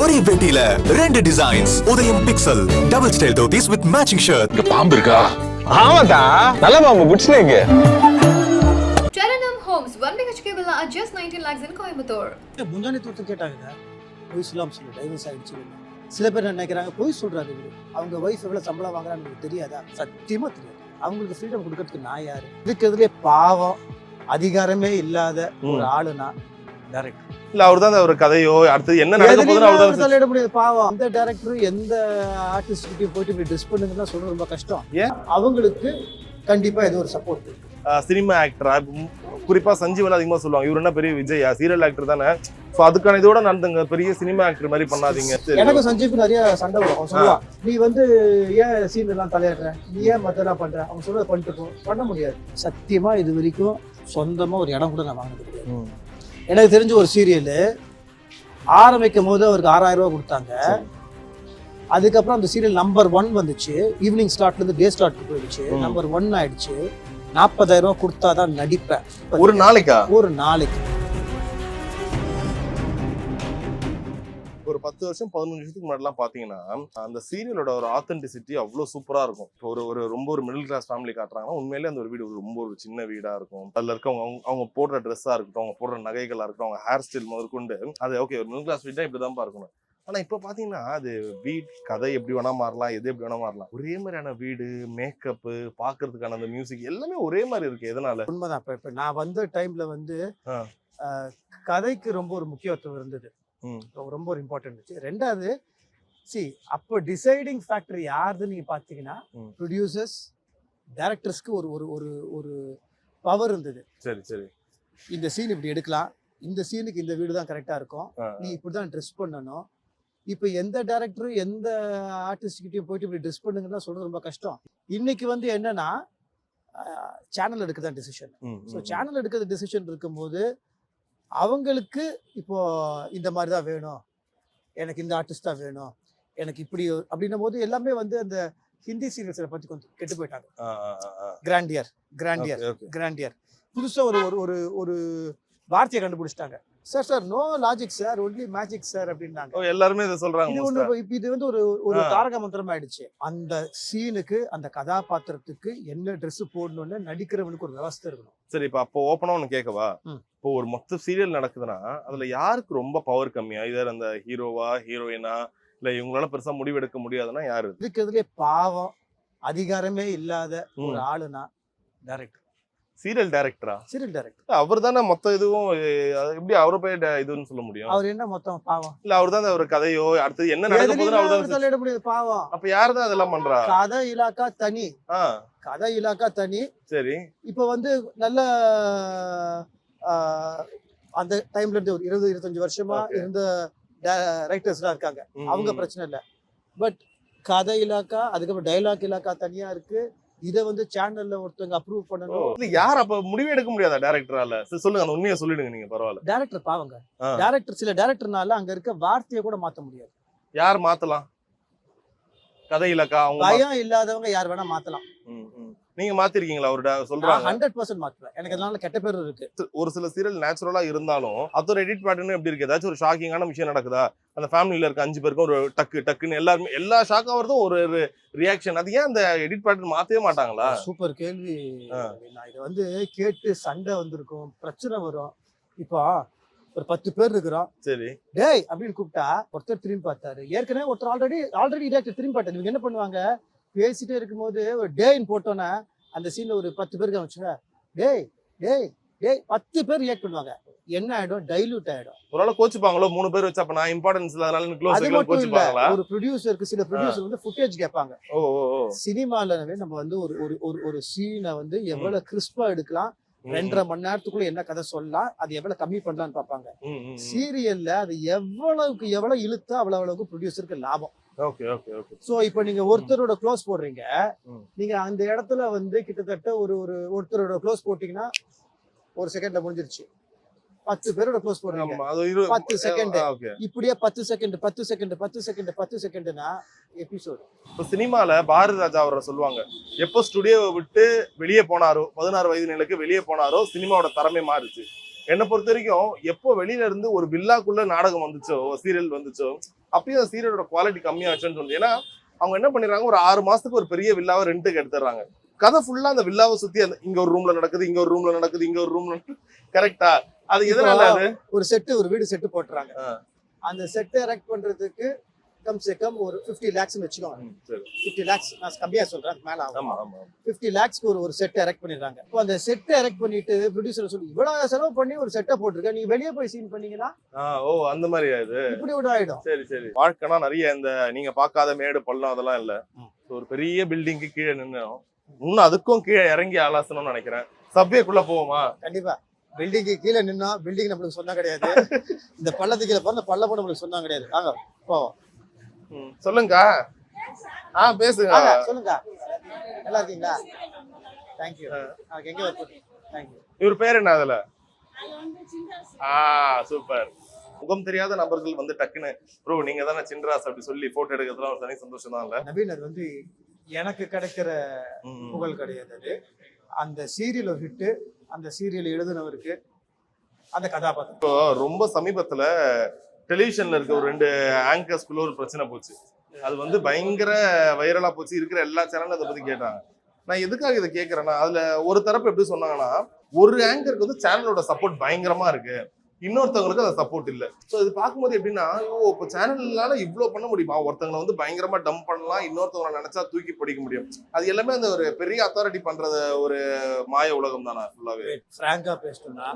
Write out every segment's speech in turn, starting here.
ஒரே வேட்டியில 2 டிசைன்ஸ். உதயம் pixel double style dhotis with matching shirt. இங்க பாம்பு இருக்கா? ஆமாடா, நல்ல பாம்பு குட்ஸ்னேக். Charanam Homes 1 BHK villa at just 19 lakhs in Coimbatore. முந்தானி தோட்டம் கேட்டாங்க, பொய் சொல்லாம சொல்லு, டைவர்ஸ் ஆயிடுச்சு. சில பேர் நினைக்கிறாங்க பொய் சொல்றாரு, அவங்க வைஃப் எவ்வளவு சம்பளம் வாங்குறான்னு எனக்கு தெரியாதா? சத்தியமா தெரியாது. அவங்களுக்கு ஃப்ரீடம் கொடுக்கறதுக்கு நான் யாரு? இருக்கிறதுலே பாவம் அதிகாரமே இல்லாத ஒரு ஆளுனா டைரக்டர். இல்ல அவர்தான் ஒரு கதையோ அடுத்து என்ன நடக்க போகுதுன்னு அவர்தான் சொல்லிட முடியாது. பாவம் அந்த டைரக்டர் எந்த ஆர்டிஸ்ட் கிட்டயும் போயிட்டு இப்படி ட்ரெஸ் பண்ணுங்கன்னா சொல்றது ரொம்ப கஷ்டம். ஏன் அவங்களுக்கு கண்டிப்பா இது ஒரு சப்போர்ட். சினிமா ஆக்டரா குறிப்பா சஞ்சீவன் அதிகமா சொல்லுவாங்க, இவர் என்ன பெரிய விஜயா சீரியல் ஆக்டர் தானே, சோ அதுக்கான இதோட நடந்துங்க, பெரிய சினிமா ஆக்டர் மாதிரி பண்ணாதீங்க. எனக்கு சஞ்சீவுக்கு நிறைய சண்டை வரும். அவன் சொல்லுவான், நீ வந்து ஏன் சீன் எல்லாம் தலையிடுற, நீ ஏன் மத்தெல்லாம் பண்ற, அவன் சொல்றத பண்ணிட்டு போ. பண்ண முடியாது. சத்தியமா இது வரைக்கும் சொந்தமா ஒரு இடம் கூட நான் வாங்கினது கிடையாது. எனக்கு தெரிஞ்ச ஒரு சீரியல் ஆரம்பிக்கும் போது அவருக்கு 6000 ரூபாய் கொடுத்தாங்க. அதுக்கப்புறம் அந்த சீரியல் நம்பர் 1 வந்துச்சு. ஈவினிங் ஸ்லாட்ல இருந்து டே ஸ்லாட்க்கு போயிடுச்சு. நம்பர் 1 ஆயிடுச்சு. 40,000 ரூபாய் கொடுத்தாதான் நடிப்பேன். ஒரு நாளைக்கா? ஒரு நாளைக்கு. ஒரு 10 வருஷம் 15 வருஷத்துக்கு முன்னாடிலாம் பாத்தீங்கன்னா அந்த சீரியலோட ஒரு ஆத்தென்டிசிட்டி அவ்வளவு சூப்பரா இருக்கும். ஒரு ரொம்ப ஒரு மிடில் கிளாஸ் ஃபேமிலி காட்டுறாங்கன்னா உண்மையிலே அந்த ஒரு வீடு ரொம்ப ஒரு சின்ன வீடா இருக்கும். அதுல இருக்கவங்க அவங்க போடுற ட்ரெஸ்ஸா இருக்கட்டும், அவங்க போடுற நகைகளா இருக்கட்டும், அவங்க ஹேர் ஸ்டைல் முதற்கொண்டு அது ஓகே ஒரு மிடில் கிளாஸ் வீடா இப்படிதான் இருக்கணும். ஆனா இப்ப பாத்தீங்கன்னா அது வீட் கதை எப்படி வேணா மாறலாம், எது எப்படி வேணா மாறலாம். ஒரே மாதிரியான வீடு, மேக்கப், பாக்குறதுக்கான அந்த மியூசிக் எல்லாமே ஒரே மாதிரி இருக்கு. எதனால? உண்மைதான். இப்ப நான் வந்த டைம்ல வந்து கதைக்கு ரொம்ப ஒரு முக்கியத்துவம் இருந்தது. ரொம்ப ஒரு இம்பார்ட்டன்ட். ரெண்டாவது அப்போ டிசைடிங் ஃபேக்டர் யாருன்னு நீங்க பாத்தீங்கன்னா ப்ரொடியூசர்ஸ், டைரக்டர்ஸ்க்கு ஒரு ஒரு ஒரு ஒரு பவர் இருந்தது. சரி சரி, இந்த சீன் இப்படி எடுக்கலாம், இந்த சீனுக்கு இந்த வீடு தான் கரெக்டா இருக்கும், நீ இப்படிதான் ட்ரெஸ் பண்ணணும். இப்போ எந்த டைரக்டரும் எந்த ஆர்டிஸ்ட் கிட்டயும் போயிட்டு இப்படி ட்ரெஸ் பண்ணுங்கன்னா சொல்றது ரொம்ப கஷ்டம். இன்னைக்கு வந்து என்னன்னா சேனல் எடுக்கதான் டிசிஷன். ஸோ சேனல் எடுக்கிறது டிசிஷன் இருக்கும்போது அவங்களுக்கு இப்போ இந்த மாதிரி தான் வேணும், எனக்கு இந்த ஆர்டிஸ்ட் தான் வேணும், எனக்கு இப்படி அப்படின்னும் போது எல்லாமே வந்து அந்த ஹிந்தி சீரியல்ஸை பத்தி கொஞ்சம் கெட்டு போயிட்டாங்க. கிராண்டியர் கிராண்டியர் கிராண்டியர் புதுசா ஒரு ஒரு ஒரு வார்த்தையை கண்டுபிடிச்சிட்டாங்க. Sir no logic sir, only magic sir அப்படின்னாங்க. எல்லாருமே இதை சொல்றாங்க. இது வந்து ஒரு தாரக மந்திரம் ஆயிடுச்சு. அந்த சீனுக்கு அந்த கதாபாத்திரத்துக்கு என்ன ட்ரெஸ் போடணும்னு நடிக்கிறவனுக்கு ஒரு விவஸ்தை இருக்கணும். சரி, இப்ப அப்போ ஓப்பனா ஒண்ணு கேட்கவா? இப்போ ஒரு மொத்த சீரியல் நடக்குதுன்னா அதுல யாருக்கு ரொம்ப பவர் கம்மியா? இதர் அந்த ஹீரோவா, ஹீரோயினா, இல்ல இவங்களால பெருசா முடிவெடுக்க முடியாதுன்னா யாரு? இருக்கிறதுலே பாவம் அதிகாரமே இல்லாத ஒரு ஆளுனா டைரக்டர். சீரியல் டைரக்டரா? Serial director. அவர் தானே மொத்த இதுவும், எப்படி அவரை போய் இதுன்னு சொல்ல முடியும்? அவர் என்ன மொத்தம் பாவம்? இல்ல அவர் தான் ஒரு கதையோ அடுத்து என்ன நடக்க போகுதுன்னு அவர் தான் சொல்லிட முடியாது. பாவம். அப்ப யார் தான் அதெல்லாம் பண்றா? கதை இலாக்கா தனி. கதை இலாக்கா தனி. சரி, இப்ப வந்து நல்ல அந்த டைம்ல இருந்து ஒரு 20-25 வருஷமா இருந்த ரைட்டர்ஸ்லாம் இருக்காங்க, அவங்க பிரச்சனை இல்லை. பட் கதை இலாக்கா, அதுக்கப்புறம் டைலாக் இலாக்கா தனியா இருக்கு. இதை வந்து சேனல்ல ஒருத்தவங்க அப்ரூவ் பண்ணணும். யார் அப்ப முடிவு எடுக்க முடியாதா டைரக்டரால? சொல்லுங்க, அந்த உண்மையை சொல்லிடுங்க நீங்க. பரவாயில்ல. டைரக்டர் பாவங்க. டைரக்டர் சில டைரக்டர்னால அங்க இருக்க வார்த்தையை கூட மாத்த முடியாது. யார் மாத்தலாம்? கதை இலக்கா அவங்க பயம் இல்லாதவங்க யார் வேணா மாத்தலாம். நீங்க மாத்திருக்கீங்களா? அவரோட சொல்றாங்க 100% மாத்துவேன். எனக்கு அதனால கெட்ட பேர் இருக்கு. ஒரு சில சீரியல் நேச்சுரலா இருந்தாலும் அதோட எடிட் பேட்டர்ன் எப்படி இருக்கு? ஏதாச்சும் ஒரு ஷாக்கிங்கான விஷயம் நடக்குதா? அந்த ஃபேமிலியில இருக்க 5 பேருக்கும் ஒரு டக்குன்னு எல்லாருமே எல்லா ஷாக் ஆகிறதும் ஒரு ரியாக்ஷன். அது ஏன் அந்த எடிட் பேட்டர்ன் மாத்தவே மாட்டாங்களா? சூப்பர் கேள்வி. நான் இதை வந்து கேட்டு சண்டை வந்திருக்கும், பிரச்சனை வரும். இப்போ ஒரு 10 பேர் இருக்கிறோம். சரி, டேய் அப்படின்னு கூப்பிட்டா ஒருத்தர் திரும்பி பார்த்தாரு. ஏற்கனவே ஒருத்தர் ஆல்ரெடி ரியாக்டர் திரும்பி பார்த்தாரு. இவங்க என்ன பண்ணுவாங்க, பேசிட்டே இருக்கும்போது ஒரு டேன்னு போட்டோன்னா அந்த சீன்ல ஒரு 10 பேருக்கு வச்சுங்க, டேய் டேய் டேய் 10 பேர் ரியாக்ட் பண்ணுவாங்க. என்ன ஆயிடும்? டைல்யூட் ஆயிடும். ஒருவேளை கோச்சுப்பாங்களோ 3 பேர் வச்சு, அப்ப நான் இம்பார்ட்டன்ஸ் இல்ல அதனால க்ளோஸ் கோச்சுப்பாங்களா? ஒரு ப்ரொடியூசருக்கு சில ப்ரொடியூசர் வந்து ஃபுட்டேஜ் கேட்பாங்க. சினிமால நம்ம வந்து ஒரு சீனை வந்து எவ்வளவு கிறிஸ்பா எடுக்கலாம், 2.5 மணி நேரத்துக்குள்ள என்ன கதை சொல்லலாம், அது எவ்வளவு கம்மி பண்ணலாம்னு பார்ப்பாங்க. சீரியல்ல அது எவ்வளவு இழுத்தா அவ்வளவுக்கு ப்ரொடியூசருக்கு லாபம். சோ இப்போ நீங்க ஒருத்தரோட க்ளோஸ் போடுறீங்க, நீங்க அந்த இடத்துல வந்து கிட்டத்தட்ட ஒருத்தரோட க்ளோஸ் போட்டீங்கன்னா ஒரு செகண்ட்ல முடிஞ்சிருச்சு. 10 பேரோட க்ளோஸ் போடுறீங்க, 10 செகண்ட். இப்படியே 10 செகண்ட்னா எபிசோடு. இப்போ சினிமால பாரதி ராஜா அவரை சொல்லுவாங்க, எப்போ ஸ்டுடியோவை விட்டு வெளியே போனாரோ, 16 வயது நிலைக்கு வெளியே போனாரோ சினிமாவோட தரமே மாறுச்சு. என்னை பொறுத்த வரைக்கும் எப்போ வெளியில இருந்து ஒரு வில்லாக்குள்ள நாடகம் வந்துச்சோ, சீரியல் வந்துச்சோ, அப்பயும் அந்த சீரியலோட குவாலிட்டி கம்மியாச்சுன்னு தோணுது. ஏன்னா அவங்க என்ன பண்ணிடுறாங்க, ஒரு 6 மாசத்துக்கு ஒரு பெரிய வில்லாவை ரெண்டுக்கு எடுத்துடுறாங்க. கதை ஃபுல்லா அந்த வில்லாவை சுத்தி இங்க ஒரு ரூம்ல நடக்குது, இங்க ஒரு ரூம்ல நடக்குது, இங்க ஒரு ரூம்ல கரெக்டா? அது எதனால? அது ஒரு வீடு செட்டு போட்டுறாங்க. அந்த செட்டை எரெக்ட் பண்றதுக்கு கம்சே கம் ஒரு 50 lakhs வச்சுக்கோங்க. 50 lakhs நான் கம்மியா சொல்றேன், மேல ஆகும். 50 lakhsக்கு ஒரு செட் எரெக்ட் பண்ணிடுறாங்க. இப்போ அந்த செட்டை எரெக்ட் பண்ணிட்டு ப்ரொடியூசர் சொல்லி இவ்வளவு செலவு பண்ணி ஒரு செட்டை போட்டிருக்க, நீங்க வெளியே போய் சீன் பண்ணீங்கன்னா அந்த மாதிரி ஆயிடுது. இப்படி ஒரு ஆயிடும். சரி வாழ்க்கைனா நிறைய இந்த நீங்க பார்க்காத மேடு பள்ளம் அதெல்லாம் இல்ல. ஒரு பெரிய பில்டிங்க்கு கீழே நின்னோம், இன்னும் அதுக்கும் கீழே இறங்கி ஆலாசணும்னு நினைக்கிறேன். சப்வேக்குள்ள போவோமா? கண்டிப்பா. பில்டிங்கு கீழே நின்னா பில்டிங் நம்மளுக்கு சொன்னா கிடையாது. இந்த பள்ளத்துக்கு கீழே போற பள்ள கூட நம்மளுக்கு சொன்னா கிடையாது. வாங்க போவோம். சொல்லுங்க. பேசுங்க. சொல்லுங்க. நல்லா இருக்கீங்களா? தேங்க்யூ. எங்க ஒர்க்? தேங்க்யூ. இவர் பேர் என்ன அதுல? சூப்பர். முகம் தெரியாத நபர்கள் வந்து டக்குன்னு ப்ரோ நீங்க தானே சின்ராஸ் அப்படி சொல்லி போட்டோ எடுக்கிறதுலாம் ஒரு தனி சந்தோஷம் தான். இல்ல நவீன், அது வந்து எனக்கு கிடைக்கிற புகழ் கிடையாது. அது அந்த சீரியல் ஒரு ஹிட்டு, அந்த சீரியல் எழுதுனவருக்கு, அந்த கதாபாத்திரம். இப்போ ரொம்ப சமீபத்துல டெலிவிஷன்ல இருக்க ஒரு 2 ஆங்கர்ஸ்குள்ள ஒரு பிரச்சனை போச்சு. அது வந்து பயங்கர வைரலா போச்சு. இருக்கிற எல்லா சேனலும் அதை பத்தி கேட்டாங்க. நான் எதுக்காக இதை கேட்கறேன்னா, அதுல ஒரு தரப்பு எப்படி சொன்னாங்கன்னா, ஒரு ஆங்கருக்கு வந்து சேனலோட சப்போர்ட் பயங்கரமா இருக்கு, இன்னொருத்தவங்களுக்கு அந்த சப்போர்ட் இல்ல. ஸோ இது பார்க்கும்போது எப்படின்னா, இப்போ சேனல்னால இவ்வளவு பண்ண முடியுமா? ஒருத்தவங்களை வந்து பயங்கரமா டம்ப் பண்ணலாம், இன்னொருத்தவங்களை நினைச்சா தூக்கி பிடிக்க முடியும். அது எல்லாமே அந்த ஒரு பெரிய அத்தாரிட்டி பண்றது ஒரு மாய உலகம் தானே ஃபுல்லாவே. பிராங்கா பேசணும்னா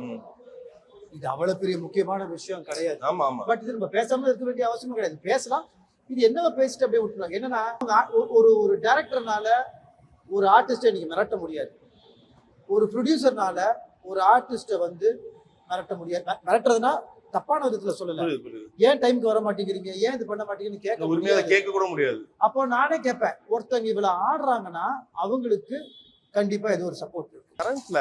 இது அவ்வளவு பெரிய முக்கியமான விஷயம் கிடையாது. ஆமா. பட் இது நம்ம பேசாம இருக்க வேண்டிய அவசியம் கிடையாது. பேசலாம். இது என்ன பேசிட்டு அப்படியே விட்டுருவாங்க. என்னன்னா ஒரு டைரக்டர்னால ஒரு ஆர்டிஸ்டை நீங்க மிரட்ட முடியாது. ஒரு ப்ரொடியூசர்னால ஒரு ஆர்டிஸ்டை வந்து மிரட்ட முடியாது. மிரட்டுறதுன்னா தப்பான விதத்துல சொல்லல. ஏன் டைமுக்கு வர மாட்டேங்கிறீங்க, ஏன் இது பண்ண மாட்டேங்கிறீங்கன்னு கேட்க கூட முடியாது. அப்போ நானே கேட்பேன், ஒருத்தவங்க இவ்வளவு ஆடுறாங்கன்னா அவங்களுக்கு கண்டிப்பா இது ஒரு சப்போர்ட் இருக்கு. கரண்ட்ல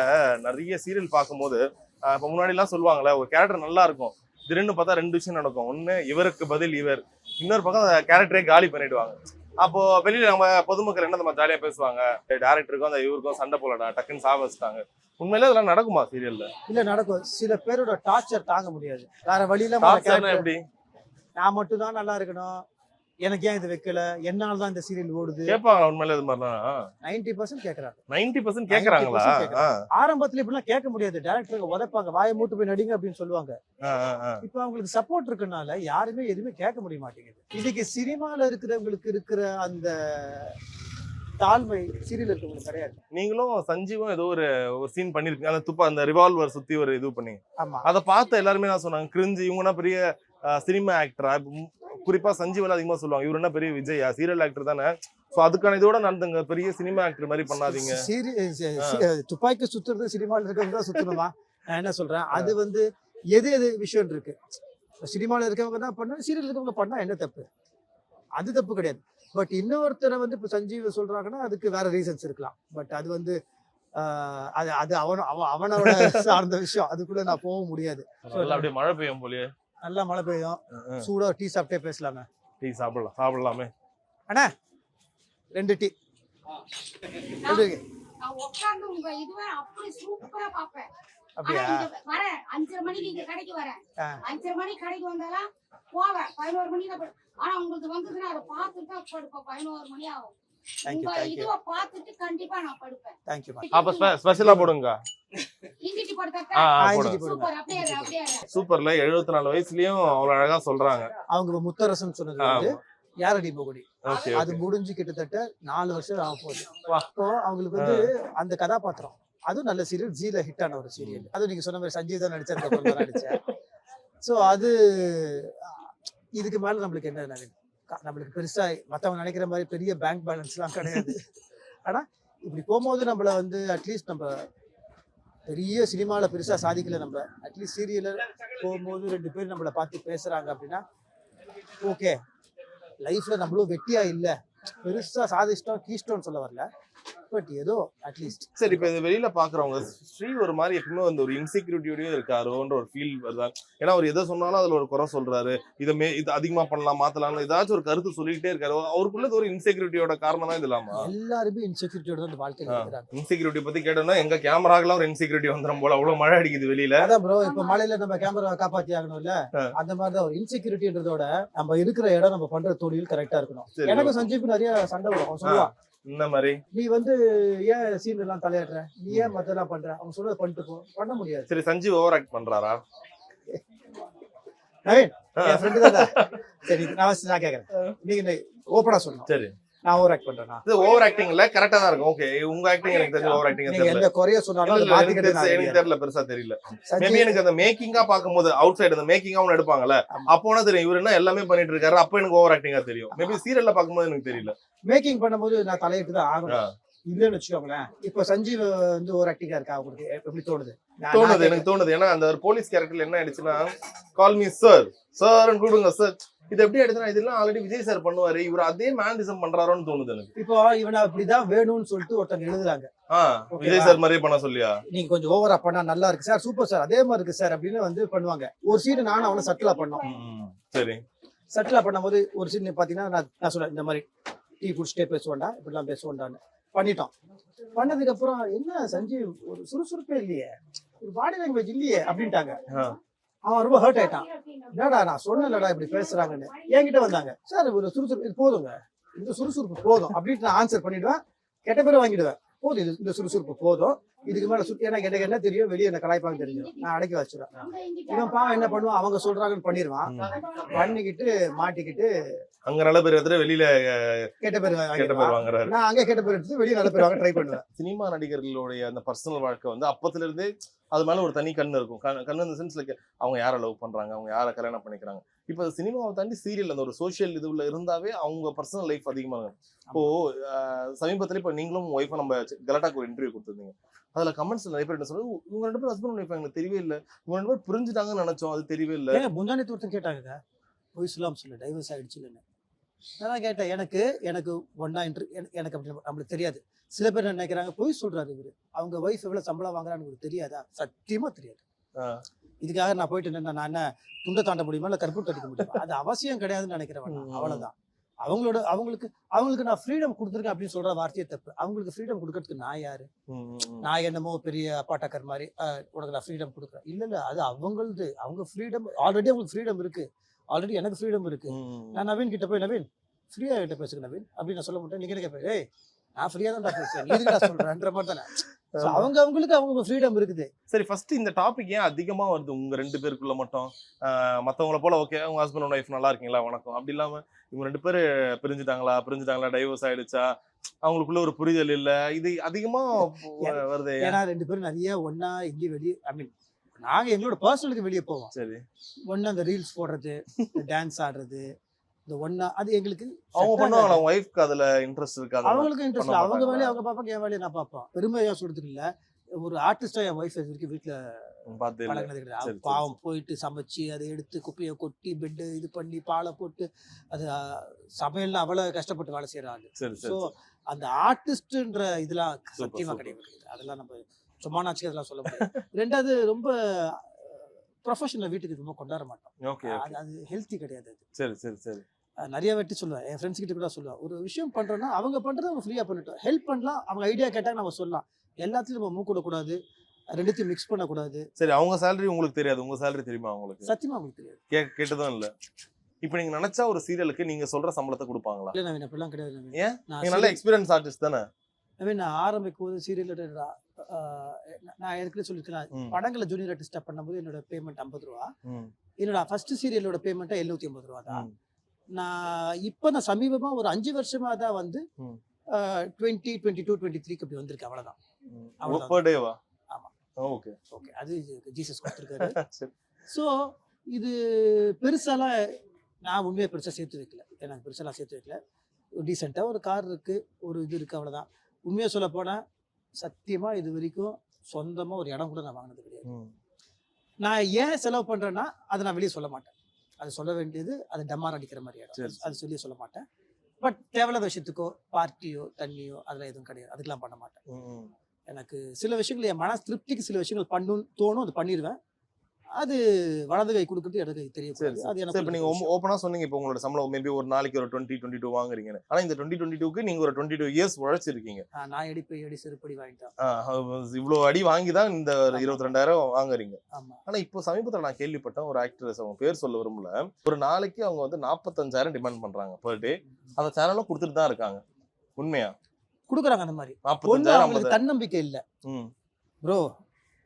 நிறைய சீரியல் பார்க்கும்போது இப்ப முன்னாடி எல்லாம் சொல்லுவாங்கல்ல, ஒரு கேரக்டர் நல்லா இருக்கும், திடீர்னு பார்த்தா 2 விஷயம் நடக்கும். ஒண்ணு இவருக்கு பதில் இவர், இன்னொரு பக்கம் அந்த கேரக்டரே காலி பண்ணிடுவாங்க. அப்போ வெளியில நம்ம பொதுமக்கள் என்ன நம்ம ஜாலியா பேசுவாங்க, டேரக்டருக்கும் அந்த இவருக்கும் சண்டை போலடா, டக்குன்னு சாவச்சிட்டாங்க. உண்மையிலே அதெல்லாம் நடக்குமா சீரியல்ல? இல்ல நடக்கும். சில பேரோட டார்ச்சர் தாங்க முடியாது. வேற வழியில எப்படி நான் மட்டும் தான் நல்லா இருக்கணும், எனக்கு ஏன் இது வைக்கல, என்னால தான் இந்த சீரியல் ஓடுது கேட்பாங்க. உண்மையில இது மாதிரிலாம் 90% கேக்குறாங்க. 90% கேக்குறாங்களா? ஆரம்பத்துல இப்படிலாம் கேட்க முடியாது. டைரக்டருங்க உதைப்பாங்க, வாயை மூட்டு போய் நடிங்க அப்படின்னு சொல்லுவாங்க. இப்ப அவங்களுக்கு சப்போர்ட் இருக்கனால யாருமே எதுவுமே கேட்க முடிய மாட்டேங்குது. இன்னைக்கு சினிமால இருக்கிறவங்களுக்கு இருக்கிற அந்த தாழ்மை சீரியல் இருக்கவங்களுக்கு கிடையாது. நீங்களும் சஞ்சீவும் ஏதோ ஒரு சீன் பண்ணிருக்கீங்க, அந்த ரிவால்வர் சுத்தி ஒரு இது பண்ணீங்க. ஆமா. அதை பார்த்து எல்லாருமே என்ன சொன்னாங்க, கிரிஞ்சு, இவங்கன்னா பெரிய சினிமா ஆக்டரா, குறிப்பா சஞ்சீவ் அதிகமா சொல்லுவாங்க, இவரு என்ன பெரிய விஜயா, சீரியல் ஆக்டர் தானே, சோ அதுக்கான இதோட நடந்துங்க, பெரிய சினிமா ஆக்டர் மாதிரி பண்ணாதீங்க. துப்பாக்கி சுத்துறது சினிமால இருக்கவங்க தான் சுத்தணுமா? நான் என்ன சொல்றேன், அது வந்து எது விஷயம் இருக்கு. சினிமால இருக்கவங்க தான் பண்ணா, சீரியல் இருக்கவங்க பண்ணா என்ன தப்பு? அது தப்பு கிடையாது. பட் இன்னொருத்தரை வந்து இப்ப சஞ்சீவ் சொல்றாங்கன்னா அதுக்கு வேற ரீசன்ஸ் இருக்கலாம். பட் அது வந்து அது அவனோட சார்ந்த விஷயம், அதுக்குள்ள நான் போக முடியாது. அப்படியே மழை பெய்யும் போலயே. நல்லா மழை பெய்யும், சூடா டீ சாப்பிட்டே பேசலாமே. டீ சாப்பிடலாமே அண்ணா, 2 டீ. உட்கார்ந்து உங்க இதுவே அப்படி சூப்பரா பாப்பேன். அப்படியா? வரேன் 5:30 மணிக்கு இங்க கடைக்கு வரேன். 5:30 மணிக்கு கடைக்கு வந்தாலும் போவேன் 11 மணிக்கு. ஆனா உங்களுக்கு வந்ததுன்னா அதை பார்த்துட்டு தான் படுப்பேன். 11 மணி ஆகும். உங்க இதுவை பார்த்துட்டு கண்டிப்பா நான் படுப்பேன். தேங்க்யூ. அப்ப ஸ்பெஷலா போடுங்க. இந்திட்டி படுத்தா சூப்பர். அப்படியே சூப்பர்ல 74 வயசுலயும் அவ்வளவு அழகா சொல்றாங்க. அவங்க முத்தரசன் சொன்னது வந்து யாரடி போகடி, அது முடிஞ்சு கிட்டத்தட்ட 4 வருஷம் ஆக போகுது. அப்போ அவங்களுக்கு வந்து அந்த கதாபாத்திரம், அதுவும் நல்ல சீரியல், ஜீல ஹிட் ஆன ஒரு சீரியல். அதுவும் நீங்க சொன்ன மாதிரி சஞ்சீவ் தான் நடிச்சேன். ஸோ அது இதுக்கு மேல நம்மளுக்கு என்ன, நம்மளுக்கு பெருசா மற்றவங்க நினைக்கிற மாதிரி பெரிய பேங்க் பேலன்ஸ்லாம் கிடையாது. ஆனா இப்படி போகும்போது நம்மள வந்து அட்லீஸ்ட் நம்ம பெரிய சினிமாவில் பெருசா சாதிக்கல, நம்ம அட்லீஸ்ட் சீரியலில் போகும்போது 2 பேர் நம்மளை பார்த்து பேசுறாங்க அப்படின்னா ஓகே. லைஃப்ல நம்மளும் வெட்டியா இல்லை, பெருசா சாதிச்சிட்டோம் கீஸ்டோன்னு சொல்ல வரல, பட் ஏதோ அட்லீஸ்ட் சரி இப்ப இந்த வெளியில பாக்குறவங்க ஸ்ரீ ஒரு மாதிரி எப்பவுமே வந்து ஒரு இன்செக்யூரிட்டியோடய இருக்காரோன்ற ஒரு ஃபீல் வருதா? ஏன்னா அவர் எதை சொன்னாலும் அதுல ஒரு குறை சொல்றாரு, இது அதிகமா பண்ணலாம் மாத்தலாம் ஏதாச்சும் ஒரு கருத்து சொல்லிக்கிட்டே இருக்காரு. அவருக்குள்ள ஒரு இன்செக்யூரிட்டியோட காரணம் தான் இது இல்லாமா? எல்லாருமே இன்செக்யூரிட்டியோட தான் வாழ்க்கையில இருக்கிறாங்க. இன்செக்யூரிட்டி பத்தி கேட்டோம்னா எங்க கேமராக்கெல்லாம் ஒரு இன்செக்யூரிட்டி வந்துடும் போல, அவ்வளவு மழை அடிக்குது வெளியில. அதான் ப்ரோ, இப்ப மழையில நம்ம கேமரா காப்பாத்தி ஆகணும்ல, அந்த மாதிரிதான் ஒரு இன்செக்யூரிட்டின்றதோட நம்ம இருக்கிற இடம் நம்ம பண்ற தொழில் கரெக்டா இருக்கணும். எனக்கு சஞ்சீவுக்கு நிறைய சண்டை வரும். அவன் சொல்லுவான், இந்த மாதிரி நீ வந்து ஏன் சீன் எல்லாம் தலையாடுற, நீ ஏன் மத்தெல்லாம் பண்ற, அவங்க சொல்றத பண்ணிட்டு போ. பண்ண முடியாது. சரி சஞ்சீவ் ஓவர் ஆக்ட் பண்றாரா? நவீன் என் ஃப்ரெண்டு தான். சரி நான் கேக்குறேன், நீங்க ஓப்பனா சொல்லணும். சரி நான் ஓவர் ஆக்ட் பண்றேனா? இது ஓவர் ஆக்டிங் இல்ல, கரெக்டா தான் இருக்கும். ஓகே உங்க ஆக்டிங் எனக்கு தெரிஞ்ச ஓவர் ஆக்டிங் நீங்க தெரியல. எந்த குறைய சொன்னாலும் அதை மாத்திக்கிட்டு நான் எனக்கு தெரியல, பெருசா தெரியல. மேபி எனக்கு அந்த மேக்கிங்கா பாக்கும்போது அவுட் சைடு அந்த மேக்கிங்கா ஒன்னு எடுப்பாங்கல்ல, அப்போனா தெரியும் இவரு என்ன எல்லாமே பண்ணிட்டு இருக்காரு. அப்ப எனக்கு ஓவர் ஆக்டிங்கா தெரியும். மேபி சீரியல்ல பாக்கும்போது எனக்கு தெரியல. மேக்கிங் பண்ணும்போது நான் தலையிட்டு தான் ஆகணும். இல்லன்னு வச்சுக்கோங்களேன். இப்ப சஞ்சீவ் வந்து ஓவர் ஆக்டிங்கா இருக்கா உங்களுக்கு எப்படி தோணுது? எனக்கு தோணுது. ஏன்னா அந்த ஒரு போலீஸ் கேரக்டர்ல என்ன ஆயிடுச்சுன்னா, கால் மீ சார் சார்ன்னு கூடுங்க சார். இது எப்படி எடுத்துனா இதெல்லாம் ஆல்ரெடி விஜய் சார் பண்ணுவாரு, இவர் அதே மேனிசம் பண்றாரோன்னு தோணுது எனக்கு. இப்போ இவனை அப்படிதான் வேணும்னு சொல்லிட்டு ஒருத்தங்க எழுதுறாங்க. விஜய் சார் மாதிரியே பண்ண சொல்லியா, நீங்க கொஞ்சம் ஓவரா பண்ணா நல்லா இருக்கு சார், சூப்பர் சார், அதே மாதிரி இருக்கு சார் அப்படின்னு வந்து பண்ணுவாங்க. ஒரு சீன் நானும் அவனை சட்டிலா பண்ணோம். சரி சட்டிலா பண்ணும்போது ஒரு சீன் பாத்தீங்கன்னா நான் சொல்றேன், இந்த மாதிரி டீ குடிச்சிட்டே பேசுவேன்டா, இப்படிலாம் பேசுவேன்டான்னு பண்ணிட்டோம். பண்ணதுக்கு அப்புறம் என்ன சஞ்சீவ் ஒரு சுறுசுறுப்பே இல்லையே, ஒரு பாடி லாங்குவேஜ் இல்லையே அப்படின்ட்டாங்க. அவன் ரொம்ப ஹர்ட் ஆயிட்டான். என்னடா நான் சொன்னலடா இப்படி பேசுறாங்கன்னு. என்கிட்ட வந்தாங்க, சார் ஒரு சுறுசுறுப்பு இது போதுங்க, இந்த சுறுசுறுப்பு போதும் அப்படின்ட்டு நான் ஆன்சர் பண்ணிடுவேன். கெட்ட பேரை வாங்கிடுவேன். போதும் இது இந்த சுறுசுறுப்பு போதும், இதுக்கு மேல எனக்கு என்ன தெரியும், வெளியே என்ன கலாய்ப்பாங்க தெரியும், நான் அடக்கி வச்சிருவேன். இவன் பாவம் என்ன பண்ணுவான், அவங்க சொல்றாங்கன்னு பண்ணிடுவான். பண்ணிக்கிட்டு மாட்டிக்கிட்டு அங்க நல்ல பேர் எடுத்துட்டு வெளியில கெட்ட பேர் வாங்குறாரு. நான் அங்க கெட்ட பேர் எடுத்து வெளியே நல்ல பேர் வாங்க ட்ரை பண்ணுவேன். சினிமா நடிகர்களுடைய அந்த பர்சனல் வாழ்க்கை வந்து அப்பத்துல இருந்தே அது மேல ஒரு தனி கண்ணு இருக்கும். கண்ணு இந்த சென்ஸ்ல அவங்க யாரை லவ் பண்றாங்க, அவங்க யாரை கல்யாணம் பண்ணிக்கிறாங்க. இப்போ சினிமாவை தாண்டி சீரியல் அந்த ஒரு சோசியல் இதுல இருந்தாவே அவங்க பர்சனல் லைஃப் அதிகமா இருக்கும். இப்போ சமீபத்துல இப்ப நீங்களும் ஒய்ஃபை நம்ம கலாட்டாக்கு ஒரு இன்டர்வியூ கொடுத்துருந்தீங்க. அதுல கமெண்ட்ஸ்ல நிறைய பேர் என்ன சொல்றாங்க, உங்க 2 பேரும் ஹஸ்பண்ட் ஒய்ஃப் எங்களுக்கு தெரியவே இல்லை, உங்க 2 பேரும் புரிஞ்சுட்டாங்கன்னு நினைச்சோம், அது தெரியவே இல்லை. முந்தானி ஒருத்தன் கேட்டாங்க, போய் சொல்லாம சொல்ல டைவர்ஸ் ஆயிடுச்சு இல்லைன்னு. நான் கேட்டேன், எனக்கு ஒன்னா எனக்கு அப்படி நம்மளுக்கு தெரியாது. சில பேர் நினைக்கிறாங்க போய் சொல்றாரு இவரு, அவங்க ஒய்ஃப் எவ்வளவு சம்பளம் வாங்குறான்னு உங்களுக்கு தெரியாதா? சத்தியமா தெரியாது. இதுக்காக நான் போயிட்டு நான் என்ன துண்டை தாண்ட முடியுமா இல்ல கற்பூர் தடிக்க முடியுமா? அது அவசியம் கிடையாதுன்னு நினைக்கிறேன். அவ்வளவுதான். அவங்களுக்கு நான் ஃப்ரீடம் கொடுத்துருக்கேன் அப்படின்னு சொல்ற வார்த்தையே தப்பு. அவங்களுக்கு ஃப்ரீடம் கொடுக்கறதுக்கு நான் யாரு? நான் என்னமோ பெரிய அப்பாட்டக்கர் மாதிரி உனக்கு நான் ஃப்ரீடம் கொடுக்குறேன். இல்ல அது அவங்களது. அவங்க ஃப்ரீடம் ஆல்ரெடி அவங்களுக்கு ஃப்ரீடம் இருக்கு. ஆல்ரெடி எனக்கு ஃப்ரீடம் இருக்கு. நான் நவீன் கிட்ட போய் நவீன் ஃப்ரீயா கிட்ட பேசுங்க நவீன் அப்படின்னு நான் சொல்ல மாட்டேன். நீங்க என்ன கேட்பேன், ஏய் நான் ஃப்ரீயா தான் பேசுறேன், நீ நான் சொல்றேன்ற மாதிரி தானே. அவங்களுக்கு ஃப்ரீடம் இருக்குது. சரி ஃபர்ஸ்ட் இந்த டாபிக் ஏன் அதிகமா வருது உங்க 2 பேருக்குள்ள மட்டும்? மத்தவங்கள போல ஓகே உங்க ஹஸ்பண்ட் ஒய்ஃப் நல்லா இருக்கீங்களா வணக்கம் அப்படி இல்லாம இவங்க 2 பேரு பிரிஞ்சுட்டாங்களா டைவர்ஸ் ஆயிடுச்சா, அவங்களுக்குள்ள ஒரு புரிதல் இல்ல, இது அதிகமா வருது. ஏன்னா 2 பேரும் நிறைய ஒன்னா இங்கே வெளியே நாங்க எங்களோட பர்சனலுக்கு வெளியே போவோம். சரி ஒன்னா அந்த ரீல்ஸ் போடுறது, டான்ஸ் ஆடுறது, இந்த ஒன்னா அது எங்களுக்கு அவங்க பண்ணுவாங்க. அவங்க ஒய்ஃப்க்கு அதுல இன்ட்ரெஸ்ட் இருக்காது. அவங்களுக்கு இன்ட்ரெஸ்ட் இல்ல. அவங்க வேலையை அவங்க பாப்பாங்க, என் வேலையை நான் பாப்பேன். பெருமையா சொல்றதுக்கு இல்ல, ஒரு ஆர்டிஸ்டா என் ஒய்ஃப் இருக்கு வீட்டுல பழகினது கிடையாது. பாவம் போயிட்டு சமைச்சு அதை எடுத்து குப்பையை கொட்டி பெட்டு இது பண்ணி பாலை போட்டு அது சமையல்ல அவ்வளவு கஷ்டப்பட்டு வேலை செய்யறாங்க. ஸோ அந்த ஆர்டிஸ்ட்ன்ற இதெல்லாம் சத்தியமா கிடையாது. அதெல்லாம் நம்ம சும்மா நாச்சுக்கு அதெல்லாம் சொல்ல முடியாது. ரெண்டாவது ரொம்ப ப்ரொஃபஷனல் வீட்டுக்கு ரொம்ப கொண்டாட மாட்டோம். அது ஹெல்த்தி கிடையாது. சரி நிறைய வாட்டி சொல்லுவேன், என் ஃப்ரெண்ட்ஸ் கிட்ட கூட சொல்லுவேன், ஒரு விஷயம் பண்றோம்னா அவங்க பண்றதை அவங்க ஃப்ரீயா பண்ணிட்டோம். ஹெல்ப் பண்ணலாம், அவங்க ஐடியா கேட்டாங்க நம்ம சொல்லலாம். எல்லாத்துலயும் நம்ம மூக்க கூடாது, ரெண்டுத்தையும் மிக்ஸ் பண்ணக்கூடாது. சரி அவங்க சேலரி உங்களுக்கு தெரியாது, உங்க சேலரி தெரியுமா உங்களுக்கு? சத்தியமா உங்களுக்கு தெரியாது. கேட்டதும் இல்ல. இப்ப நீங்க நினைச்சா ஒரு சீரியலுக்கு நீங்க சொல்ற சம்பளத்தை கொடுப்பாங்களா? இல்ல நவீன் அப்படிலாம் கிடையாது. ஏன்? நீங்க நல்ல எக்ஸ்பீரியன்ஸ் ஆர்டிஸ்ட் தானே நவீன். நான் ஆரம்பிக்கும் போது சீரியல் நான் ஏற்கனவே சொல்லிருக்கேன், படங்களை ஜூனியர் ஆர்டிஸ்டா பண்ணும்போது என்னோட பேமெண்ட் 50 ரூபா. என்னோட ஃபர்ஸ்ட் சீரியலோட பேமெண்ட் 750 ரூபா தான். நான் சமீபமா ஒரு 5 வருஷமா தான் வந்து 2022 23 அப்படி வந்திருக்கு. அவ்வளவுதான். ஆமா ஓகே அது ஜீசஸ் கொடுத்துருக்காரு. ஸோ இது பெருசாலாம் நான் உண்மையை பெருசா சேர்த்து வைக்கல. எனக்கு பெருசாலாம் சேர்த்து வைக்கல. டீசெண்டா ஒரு கார் இருக்கு, ஒரு இது இருக்கு, அவ்வளவுதான். உண்மையா சொல்ல போனா சத்தியமா இது வரைக்கும் சொந்தமா ஒரு இடம் கூட நான் வாங்கினது கிடையாது. நான் ஏன் செலவு பண்றேன்னா அதை நான் வெளியே சொல்ல மாட்டேன். அது சொல்ல வேண்டியது அது டம்மார் அடிக்கிற மாதிரி இடம், அது சொல்லி சொல்ல மாட்டேன். பட் தேவையில்லாத விஷயத்துக்கோ பார்ட்டியோ தண்ணியோ அதெல்லாம் எதுவும் கிடையாது, அதுக்கெல்லாம் பண்ண மாட்டேன். எனக்கு சில விஷயங்கள் என் மன திருப்திக்கு சில விஷயங்கள் பண்ணணும்னு தோணும், அது பண்ணிடுவேன். அது வலது கை கொடுக்குறது இடது கை தெரியும். அது சரி, இப்போ நீங்க ஓப்பனா சொன்னீங்க, இப்போ உங்களோட சம்பளம் மேபி ஒரு நாளைக்கு ஒரு 20-22 வாங்குறீங்கன்னு. ஆனா இந்த 20-22க்கு நீங்க ஒரு 22 இயர்ஸ் உழைச்சிருக்கீங்க. நான் அடி செருப்படி வாங்கிட்டேன். இவ்வளவு அடி வாங்கி தான் இந்த 22,000 வாங்குறீங்க. ஆமா. ஆனா இப்போ சமீபத்துல நான் கேள்விப்பட்டேன், ஒரு ஆக்ட்ரஸ், அவங்க பேர் சொல்ல விரும்பல, ஒரு நாளைக்கு அவங்க வந்து 45,000 டிமாண்ட் பண்றாங்க பெர் டே. அந்த சேனலும் கொடுத்துட்டு தான் இருக்காங்க. உண்மையா கொடுக்குறாங்க? அந்த மாதிரி 45,000 தன்னம்பிக்கை இல்ல ப்ரோ.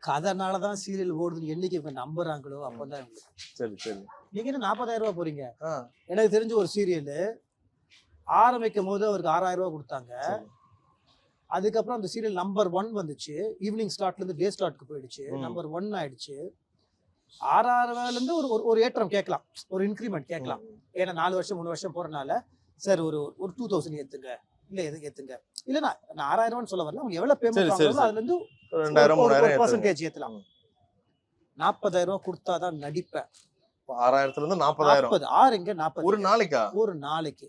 அதனாலதான் சீரியல் ஓடுதுன்னு என்னைக்கு இவங்க நம்புறாங்களோ அப்பதான். சரி சரி. நீங்க என்ன 40,000 ரூபாய் போறீங்க? எனக்கு தெரிஞ்ச ஒரு சீரியல் ஆரம்பிக்கும் போது அவருக்கு 6,000 ரூபாய் கொடுத்தாங்க. அதுக்கப்புறம் அந்த சீரியல் நம்பர் 1 வந்துச்சு. ஈவினிங் ஸ்லாட்ல இருந்து டே ஸ்லாட்க்கு போயிடுச்சு, நம்பர் 1 ஆயிடுச்சு. 6,000 இருந்து ஒரு ஏற்றம் கேட்கலாம், ஒரு இன்க்ரிமெண்ட் கேட்கலாம். ஏன்னா 4 வருஷம் 3 வருஷம் போறதுனால சார் ஒரு 2,000 ஏத்துங்க, இல்ல எதுக்கு ஏத்துங்க, இல்ல நான் 6,000 சொல்ல வரல, அவங்க எவ்வளவு பேமெண்ட் வாங்குறாங்களோ அதுல இருந்து 2,000-3,000 ஏத்தலாம். 40,000 ரூபாய் கொடுத்தாதான் நடிப்பேன். 6,000 இருந்து 40,000. 40 ஒரு நாளைக்கா? ஒரு நாளைக்கு.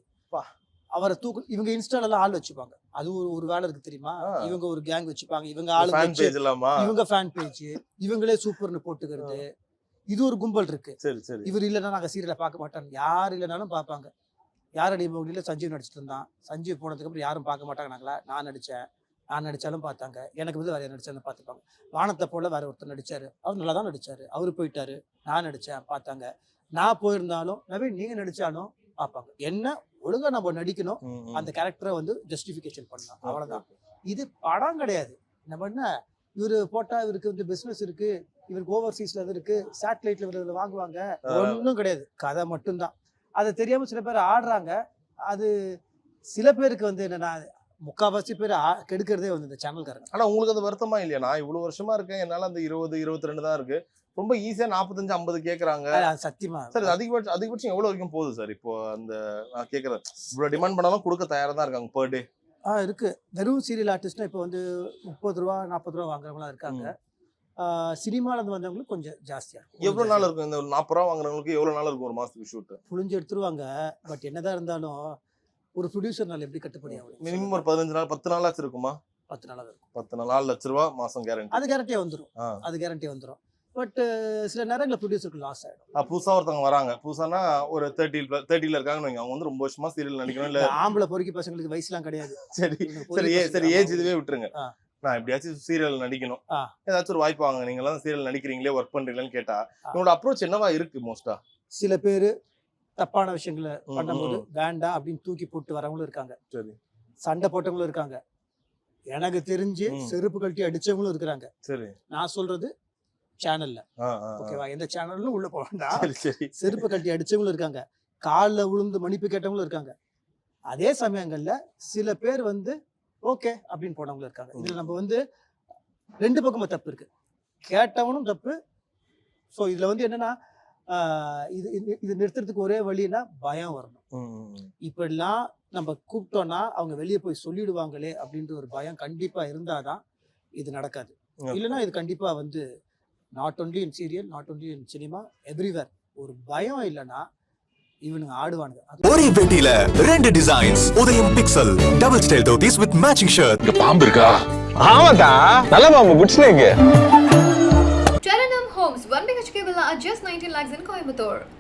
அவரை இவங்க இன்ஸ்டால எல்லாம் ஆள் வச்சுப்பாங்க, அது ஒரு வேலை இருக்கு தெரியுமா? இவங்க ஒரு கேங் வச்சுப்பாங்க, இவங்க ஆளு இவங்க ஃபேன் பேஜ், இவங்களே சூப்பர்னு போட்டுக்கிறது, இது ஒரு கும்பல் இருக்கு. இவர் இல்லைன்னா நாங்க சீரியலை பார்க்க மாட்டோம், யார் இல்லைனாலும் பார்ப்பாங்க. யார் அடிமொழியில சஞ்சீவ் நடிச்சிட்டு இருந்தான், சஞ்சீவ் போனதுக்கு அப்புறம் யாரும் பார்க்க மாட்டாங்க. நாங்களா நான் நடிச்சாலும் பார்த்தாங்க, எனக்கு வந்து வேற நடிச்சாலும் பார்த்துப்பாங்க. வானத்தை போல வேற ஒருத்தர் நடிச்சாரு, அவர் நல்லா தான் நடிச்சாரு, அவரு போயிட்டாரு, நான் நடிச்சேன் பார்த்தாங்க. நான் போயிருந்தாலும் நவீன் நீங்க நடிச்சாலும் பார்ப்பாங்க. என்ன ஒழுங்கா நம்ம நடிக்கணும், அந்த கேரக்டரை வந்து ஜஸ்டிபிகேஷன் பண்ணலாம், அவ்வளவுதான். இது படம் கிடையாது. நம்ம என்ன இவரு போட்டா இவருக்கு வந்து பிசினஸ் இருக்கு, இவருக்கு ஓவர்சீஸ்ல இருக்கு, சேட்டலைட்ல இவர்கள் வாங்குவாங்க, ஒன்றும் கிடையாது. கதை மட்டும்தான். அதை தெரியாம சில பேர் ஆடுறாங்க. அது சில பேருக்கு வந்து என்னன்னா, முக்கால்வாசி பேர் கெடுக்கிறதே வந்து இந்த சேனல்காரங்க. ஆனா உங்களுக்கு அது வருத்தமா இல்லையா? நான் இவ்வளவு வருஷமா இருக்கேன், என்னால அந்த 20-22 தான் இருக்கு, ரொம்ப ஈஸியா 45-50 கேக்குறாங்க. சத்தியமா சார் அதிகபட்சம் எவ்வளவு வரைக்கும் போகுது சார்? இப்போ அந்த நான் கேக்குறேன், இவ்வளவு டிமாண்ட் பண்ணாலும் கொடுக்க தயாரா தான் இருக்காங்க பெர் டே? இருக்கு. வெறும் சீரியல் ஆர்டிஸ்ட்னா இப்போ வந்து 30 ரூபா 40 ரூபா வாங்குறவங்களாம் இருக்காங்க. சினிமால இருந்து வந்தவங்களுக்கு கொஞ்சம் ஜாஸ்தியா இருக்கும். எவ்வளவு நாள் இருக்கும் இந்த 40 ரூபா வாங்குறவங்களுக்கு? எவ்வளவு நாள் இருக்கும் ஒரு மாசத்துக்கு ஷூட்? புளிஞ்சு எடுத்துருவாங்க. பட் என்னதான் இருந்தாலும் ஒரு ப்ரொடியூசர்னால எப்படி கட்டுப்படி ஆகும்? மினிமம் ஒரு 15 நாள் 10 நாளாச்சு இருக்குமா? 10 நாள் இருக்கும். 10 நாள் 4 லட்ச ரூபா மாசம் கேரண்டி. அது கேரண்டியா வந்துரும். பட் சில நேரங்களில் ப்ரொடியூசருக்கு லாஸ் ஆயிடும். புதுசா ஒருத்தவங்க வராங்க, புதுசானா ஒரு 30ல இருக்காங்கன்னு வைங்க, அவங்க வந்து ரொம்ப வருஷமா சீரியல் நடிக்கணும். இல்ல ஆம்பளை பொறுக்கி பசங்களுக்கு வயசுலாம் கிடையாது. சரி ஏஜ் இதுவே விட்டுருங்க. நான் எப்படியாச்சும் சீரியல் நடிக்கணும், ஏதாச்சும் ஒரு வாய்ப்பு வாங்க, நீங்க எல்லாம் சீரியல் நடிக்கிறீங்களே, ஒர்க் பண்றீங்களான்னு கேட்டா உங்களோட அப்ரோச் என்னவா இருக்கு? மோஸ்டா சில பேரு தப்பான விஷயங்களை பண்ணும்போது வேண்டாம் அப்படின்னு தூக்கி போட்டு வரவங்களும் இருக்காங்க. சரி. சண்டை போட்டவங்களும் இருக்காங்க. எனக்கு தெரிஞ்சு செருப்பு கழட்டி அடிச்சவங்களும் இருக்கிறாங்க. சரி. நான் சொல்றது சேனல்ல, ஓகேவா? எந்த சேனல்லும் உள்ள போக வேண்டாம். செருப்பு கழட்டி அடிச்சவங்களும் இருக்காங்க, காலில் விழுந்து மன்னிப்பு கேட்டவங்களும் இருக்காங்க. அதே சமயங்கள்ல சில பேர் வந்து ஓகே அப்படின்னு போனவங்களும் இருக்காங்க. இதுல நம்ம வந்து 2 பக்கமும் தப்பு இருக்கு, கேட்டவனும் தப்பு. ஸோ இதுல வந்து என்னன்னா, இது நிறுத்துறதுக்கு ஒரே வழின்னா பயம் வரணும். இப்படிலாம் நம்ம கூப்பிட்டோம்னா அவங்க வெளியே போய் சொல்லிடுவாங்களே அப்படின்ற ஒரு பயம் கண்டிப்பா இருந்தாதான் இது நடக்காது. இல்லைன்னா இது கண்டிப்பா வந்து not only in serial, not only in cinema, everywhere ஒரு பயம் இல்லைன்னா இவனுங்க ஆடுவானுங்க. ஒரே பெட்டியில 2 டிசைன்ஸ். உதயம் pixel double style dhotis with matching shirt. இங்க பாம்பு இருக்கா? ஆமாடா, நல்ல பாம்பு, good snake. Charanam Homes, 1 BHK villa at just 19 lakhs in Coimbatore.